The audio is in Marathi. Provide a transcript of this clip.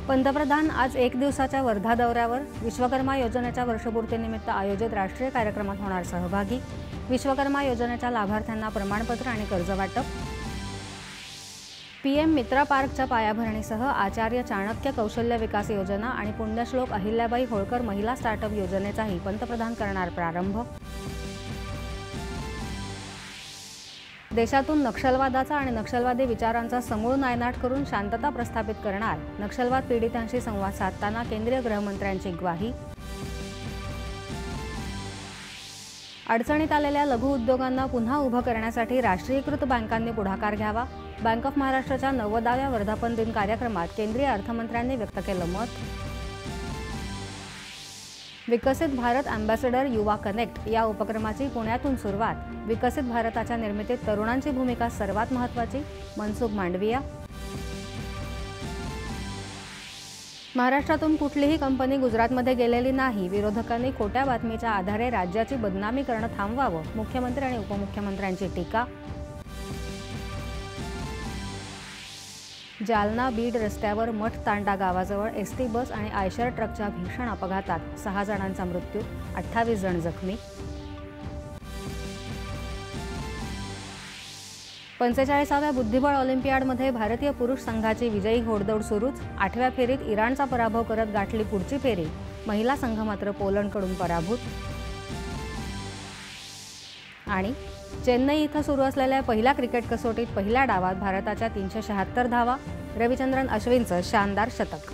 पंतप्रधान आज एक दिवसाच्या वर्धा दौऱ्यावर विश्वकर्मा योजनेच्या वर्षपूर्तीनिमित्त आयोजित राष्ट्रीय कार्यक्रमात होणार सहभागी। विश्वकर्मा योजनेच्या लाभार्थ्यांना प्रमाणपत्र आणि कर्ज वाटप। पीएम मित्रा पार्कच्या पायाभरणीसह आचार्य चाणक्य कौशल्य विकास योजना आणि पुण्यश्लोक अहिल्याबाई होळकर महिला स्टार्टअप योजनेचाही पंतप्रधान करणार प्रारंभ। देशातून नक्षलवादाचा आणि नक्षलवादी विचारांचा समूळ नायनाट करून शांतता प्रस्थापित करणार, नक्षलवाद पीडितांशी संवाद साधताना केंद्रीय गृहमंत्र्यांची ग्वाही। अडचणीत आलेल्या लघु उद्योगांना पुन्हा उभं करण्यासाठी राष्ट्रीयकृत बँकांनी पुढाकार घ्यावा। बँक ऑफ महाराष्ट्राच्या 90व्या वर्धापन दिन कार्यक्रमात केंद्रीय अर्थमंत्र्यांनी व्यक्त केलं मत। विकसित भारत अँबॅसेडर युवा कनेक्ट या उपक्रमाची पुण्यातून सुरुवात। विकसित भारताच्या निर्मितीत तरुणांची भूमिका सर्वात महत्त्वाची, मनसुख मांडविया। महाराष्ट्रातून कुठलीही कंपनी गुजरातमध्ये गेलेली नाही, विरोधकांनी खोट्या बातमीच्या आधारे राज्याची बदनामी करणं थांबवावं, मुख्यमंत्री आणि उपमुख्यमंत्र्यांची टीका। जालना बीड रस्त्यावर मठ तांडा गावाजवळ एसटी बस आणि आयशर ट्रकच्या भीषण अपघातात 6 जणांचा मृत्यू, 28 जण जखमी। 45व्या बुद्धिबळ ऑलिम्पियाडमध्ये भारतीय पुरुष संघाची विजयी घोडदौड सुरूच। 8व्या फेरीत इराणचा पराभव करत गाठली पुढची फेरी, महिला संघ मात्र पोलंडकडून पराभूत। आणि चेन्नई इथं सुरू असलेल्या पहिल्या क्रिकेट कसोटीत पहिल्या डावात भारताच्या 376 धावा, रविचंद्रन अश्विनचं शानदार शतक।